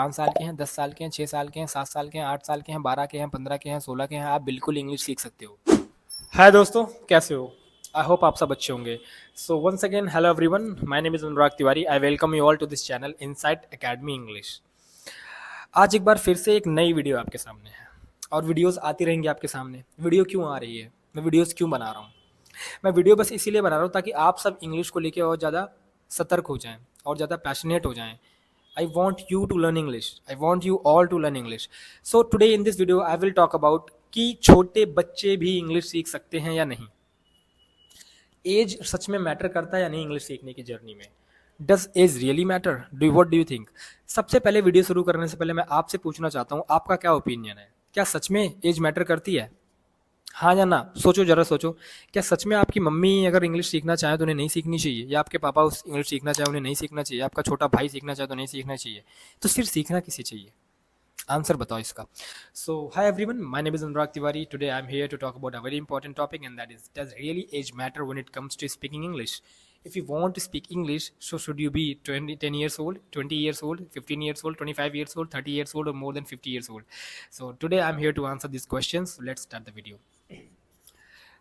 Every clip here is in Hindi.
5 साल के हैं, 10 साल के हैं, 6 साल के हैं, 7 साल के हैं, 8 साल के हैं, 12 के हैं, 15 के हैं, 16 के हैं, आप बिल्कुल इंग्लिश सीख सकते हो। हाय दोस्तों, कैसे हो? आई होप आप सब अच्छे होंगे। So once again hello everyone, my name is Anurag Tiwari. I welcome you all to this channel Insight Academy English. आज एक बार फिर से एक नई वीडियो आपके सामने है और वीडियोस आती रहेंगी आपके सामने। वीडियो क्यों आ रही है, मैं वीडियोस क्यों बना रहा हूँ? मैं वीडियो बस इसीलिए बना रहा हूँ ताकि आप सब इंग्लिश को लेके और ज़्यादा सतर्क हो जाएं और ज़्यादा पैशनेट हो जाएं। I want you to learn English. I want you all to learn English. So today in this video I will talk about कि छोटे बच्चे भी इंग्लिश सीख सकते हैं या नहीं। एज सच में मैटर करता है या नहीं इंग्लिश सीखने की जर्नी में? Does age really matter? What do you think? सबसे पहले वीडियो शुरू करने से पहले मैं आपसे पूछना चाहता हूँ, आपका क्या ओपिनियन है? क्या सच में एज मैटर करती है? हाँ या ना? सोचो, जरा सोचो। क्या सच में आपकी मम्मी अगर इंग्लिश सीखना चाहे तो उन्हें नहीं सीखनी चाहिए, या आपके पापा उस इंग्लिश सीखना चाहे उन्हें नहीं सीखना चाहिए, आपका छोटा भाई सीखना चाहे तो नहीं सीखना चाहिए? तो सिर्फ सीखना किसे चाहिए? आंसर बताओ इसका। So hi everyone, my name is Anurag Tiwari. Today I am here to talk about a very important topic and that is, does really age matter when it comes to speaking English? If you want to speak English, so should you be 10 years old, 20 years old, 15 years old, 25 years old, 30 years old, or more than 50 years old? So today I'm here to answer these questions. Let's start the video.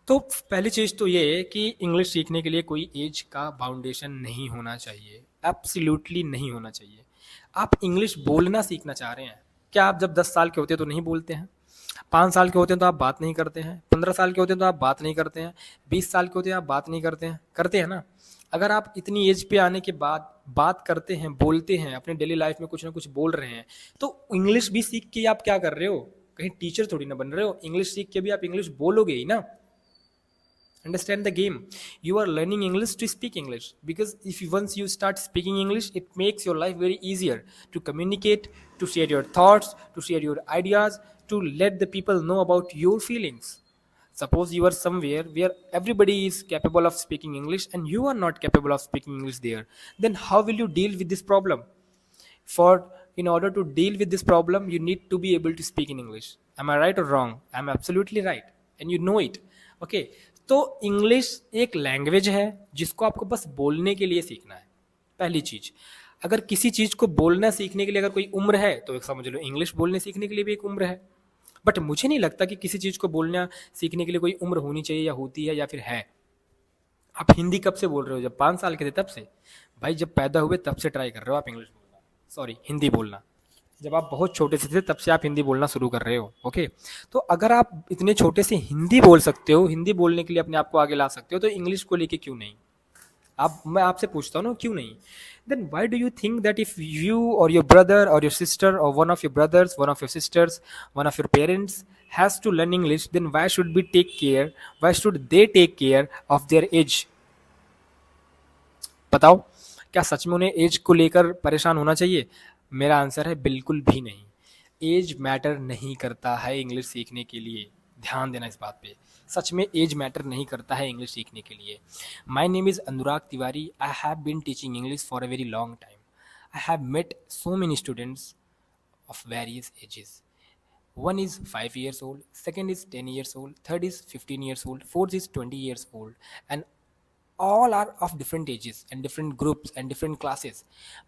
तो पहली चीज़ तो ये है कि इंग्लिश सीखने के लिए कोई एज का बाउंडेशन नहीं होना चाहिए, एब्सोल्युटली नहीं होना चाहिए। आप इंग्लिश बोलना सीखना चाह रहे हैं, क्या आप जब 10 साल के होते हैं तो नहीं बोलते हैं? 5 साल के होते हैं तो आप बात नहीं करते हैं? 15 साल के होते हैं तो आप बात नहीं करते हैं? 20 साल के होते हैं आप बात नहीं करते हैं? करते हैं ना? अगर आप इतनी एज पे आने के बाद बात करते हैं, बोलते हैं, अपने डेली लाइफ में कुछ ना कुछ बोल रहे हैं, तो इंग्लिश भी सीख के आप क्या कर रहे हो? कहीं टीचर थोड़ी ना बन रहे हो। इंग्लिश सीख के भी आप इंग्लिश बोलोगे ही ना। Understand the game. You are learning English to speak English, because if you, once you start speaking English, it makes your life very easier to communicate, to share your thoughts, to share your ideas, to let the people know about your feelings. Suppose you are somewhere where everybody is capable of speaking English and you are not capable of speaking English there, then how will you deal with this problem? For in order to deal with this problem, you need to be able to speak in English. Am I right or wrong? I'm absolutely right, and you know it. Okay. तो इंग्लिश एक लैंग्वेज है जिसको आपको बस बोलने के लिए सीखना है। पहली चीज, अगर किसी चीज को बोलना सीखने के लिए अगर कोई उम्र है तो एक समझ लो इंग्लिश बोलने सीखने के लिए भी एक उम्र है। बट मुझे नहीं लगता कि किसी चीज को बोलना सीखने के लिए कोई उम्र होनी चाहिए, या होती है, या फिर है। आप हिंदी कब से बोल रहे हो? जब 5 साल के थे तब से? भाई जब पैदा हुए तब से ट्राई कर रहे हो आप इंग्लिश बोलना, सॉरी हिंदी बोलना। जब आप बहुत छोटे से थे तब से आप हिंदी बोलना शुरू कर रहे हो। ओके, तो अगर आप इतने छोटे से हिंदी बोल सकते हो, हिंदी बोलने के लिए अपने आप को आगे ला सकते हो, तो इंग्लिश को लेके क्यों नहीं? मैं आपसे पूछता हूँ ना, क्यों नहीं? Then why do you think that if you और योर ब्रदर और योर सिस्टर और one of your brothers, one of your sisters, one of your parents has to learn English, then why should be take care, why should they take care of their age? बताओ, क्या सच में उन्हें एज को लेकर परेशान होना चाहिए? मेरा आंसर है बिल्कुल भी नहीं। एज मैटर नहीं करता है इंग्लिश सीखने के लिए। ध्यान देना इस बात पे, सच में एज मैटर नहीं करता है इंग्लिश सीखने के लिए। My name is Anurag Tiwari. I have been teaching English for a very long time. I have met so many students of various ages. One is 5 years old, second is 10 years old, third is 15 years old, fourth is 20 years old, and all are of different ages and different groups and different classes,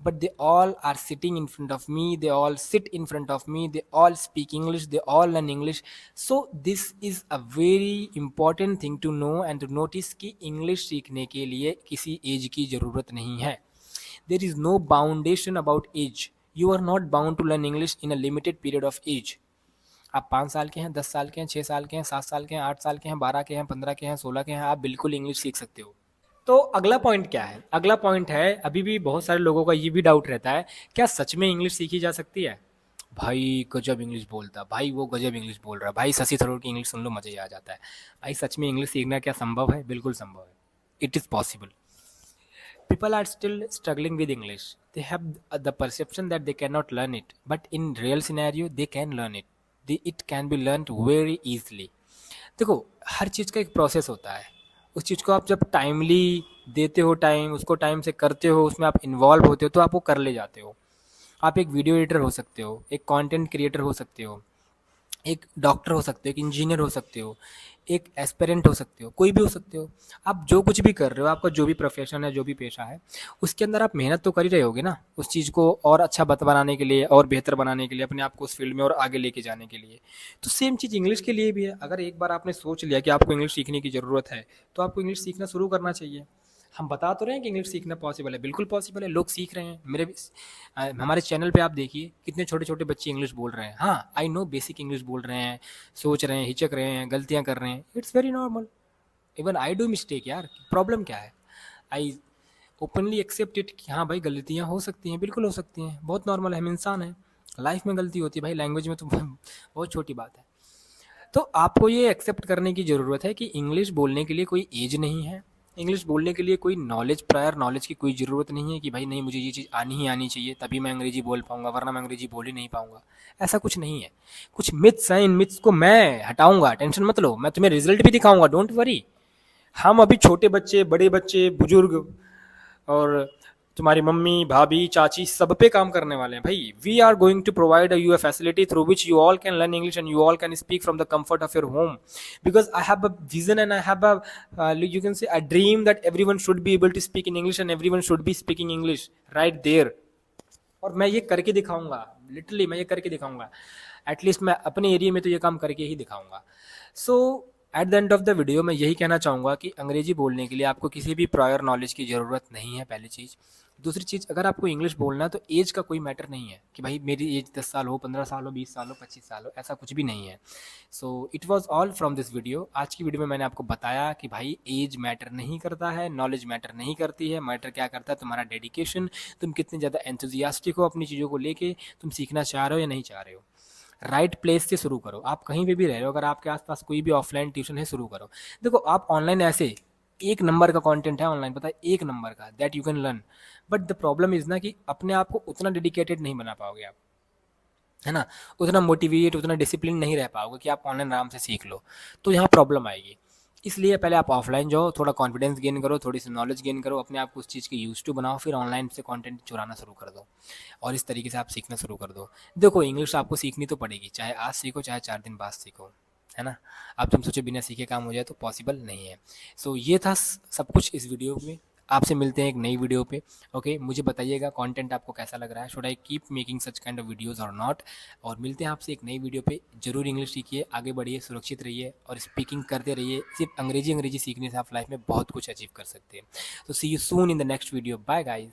but they all are sitting in front of me, they all sit in front of me, they all speak English, they all learn English. So this is a very important thing to know and to notice कि English सीखने के लिए किसी एज की ज़रूरत नहीं है। There is no boundation about age. You are not bound to learn English in a limited period of age. आप 5 साल के हैं, 10 साल के हैं, 6 साल के हैं, 7 साल के हैं, 8 साल के हैं, 12 के हैं, 15 के हैं, 16 के हैं, आप बिल्कुल इंग्लिश सीख सकते हो। तो अगला पॉइंट क्या है? अगला पॉइंट है, अभी भी बहुत सारे लोगों का ये भी डाउट रहता है, क्या सच में इंग्लिश सीखी जा सकती है? भाई गजब इंग्लिश बोलता, भाई वो गजब इंग्लिश बोल रहा है, भाई शशि थरूर की इंग्लिश सुन लो मज़ा ही आ जाता है। भाई सच में इंग्लिश सीखना क्या संभव है? बिल्कुल संभव है। It is possible. People are still struggling with English. They have the perception that they cannot learn it, but in real scenario they can learn it. It can be learned very easily. देखो, हर चीज़ का एक प्रोसेस होता है। उस चीज़ को आप जब टाइमली देते हो, टाइम उसको टाइम से करते हो, उसमें आप इन्वॉल्व होते हो, तो आप वो कर ले जाते हो। आप एक वीडियो एडिटर हो सकते हो, एक कंटेंट क्रिएटर हो सकते हो, एक डॉक्टर हो सकते हो, एक इंजीनियर हो सकते हो, एक एस्पिरेंट हो सकते हो, कोई भी हो सकते हो। आप जो कुछ भी कर रहे हो, आपका जो भी प्रोफेशन है, जो भी पेशा है, उसके अंदर आप मेहनत तो कर ही रहे होगे ना, उस चीज़ को और अच्छा बनाने के लिए और बेहतर बनाने के लिए, अपने आप को उस फील्ड में और आगे लेके जाने के लिए। तो सेम चीज़ इंग्लिश के लिए भी है। अगर एक बार आपने सोच लिया कि आपको इंग्लिश सीखने की ज़रूरत है, तो आपको इंग्लिश सीखना शुरू करना चाहिए। हम बता तो रहे हैं कि इंग्लिश सीखना पॉसिबल है, बिल्कुल पॉसिबल है, लोग सीख रहे हैं। हमारे चैनल पे आप देखिए कितने छोटे छोटे बच्चे इंग्लिश बोल रहे हैं। हाँ, आई नो बेसिक इंग्लिश बोल रहे हैं, सोच रहे हैं, हिचक रहे हैं, गलतियाँ कर रहे हैं, it's very normal. Even I do mistake यार, प्रॉब्लम क्या है? आई ओपनली एक्सेप्ट इट कि हाँ भाई गलतियाँ हो सकती हैं, बिल्कुल हो सकती हैं, बहुत नॉर्मल है, हम इंसान हैं, लाइफ में गलती होती है भाई, लैंग्वेज में तो बहुत छोटी बात है। तो आपको ये एक्सेप्ट करने की ज़रूरत है कि इंग्लिश बोलने के लिए कोई एज नहीं है, इंग्लिश बोलने के लिए कोई नॉलेज, प्रायर नॉलेज की कोई ज़रूरत नहीं है कि भाई नहीं मुझे ये चीज़ आनी ही आनी चाहिए तभी मैं अंग्रेजी बोल पाऊंगा, वरना मैं अंग्रेजी बोल ही नहीं पाऊंगा। ऐसा कुछ नहीं है। कुछ मिथ्स हैं, इन मिथ्स को मैं हटाऊंगा, टेंशन मत लो, मैं तुम्हें रिजल्ट भी दिखाऊंगा, डोंट वरी। हम अभी छोटे बच्चे, बड़े बच्चे, बुजुर्ग और तुम्हारी मम्मी, भाभी, चाची, सब पे काम करने वाले हैं भाई। We are going to provide you a facility through which you all can learn English and you all can speak from the comfort of your home, because I have a vision and I have a you can say a dream that everyone should be able to speak in English and everyone should be speaking English right there। और मैं ये करके दिखाऊंगा, लिटरली मैं ये करके दिखाऊंगा, एटलीस्ट मैं अपने एरिया में तो ये काम करके ही दिखाऊंगा। So at the end of the video मैं यही कहना चाहूँगा कि अंग्रेजी बोलने के लिए आपको किसी भी प्रायर नॉलेज की ज़रूरत नहीं है, पहली चीज़। दूसरी चीज़, अगर आपको इंग्लिश बोलना है तो एज का कोई मैटर नहीं है कि भाई मेरी एज 10 साल हो, 15 साल हो, 20 साल हो, 25 साल हो, ऐसा कुछ भी नहीं है। So it was all from this video. आज की वीडियो में मैंने आपको बताया कि भाई एज मैटर नहीं करता है, नॉलेज मैटर नहीं करती है, मैटर क्या करता है तुम्हारा डेडिकेशन, तुम कितने ज़्यादा एंथुजियास्टिक हो अपनी चीज़ों को लेके, तुम सीखना चाह रहे हो या नहीं चाह रहे हो। राइट प्लेस से शुरू करो। आप कहीं पे भी रह रहे हो, अगर आपके आसपास कोई भी ऑफलाइन ट्यूशन है, शुरू करो। देखो आप ऑनलाइन ऐसे एक नंबर का कंटेंट है ऑनलाइन, पता है, एक नंबर का, that you can learn. But the problem is ना कि अपने आप को उतना डेडिकेटेड नहीं बना पाओगे आप, है ना, उतना मोटिवेट, उतना डिसिप्लिन नहीं रह पाओगे कि आप ऑनलाइन आराम से सीख लो, तो यहाँ प्रॉब्लम आएगी। इसलिए पहले आप ऑफलाइन जाओ, थोड़ा कॉन्फिडेंस गेन करो, थोड़ी सी नॉलेज गेन करो, अपने आप को उस चीज़ के यूज टू बनाओ, फिर ऑनलाइन से कंटेंट चुराना शुरू कर दो और इस तरीके से आप सीखना शुरू कर दो। देखो इंग्लिश आपको सीखनी तो पड़ेगी, चाहे आज सीखो चाहे 4 दिन बाद सीखो, है ना। अब तुम सोचो बिना सीखे काम हो जाए तो पॉसिबल नहीं है। सो ये था सब कुछ इस वीडियो में। आपसे मिलते हैं एक नई वीडियो पे। ओके, मुझे बताइएगा कंटेंट आपको कैसा लग रहा है, should I keep making such kind of videos और नॉट। और मिलते हैं आपसे एक नई वीडियो पे। जरूर इंग्लिश सीखिए, आगे बढ़िए, सुरक्षित रहिए और स्पीकिंग करते रहिए। सिर्फ अंग्रेजी सीखने से आप लाइफ में बहुत कुछ अचीव कर सकते हैं। तो see you soon in the next video. Bye guys.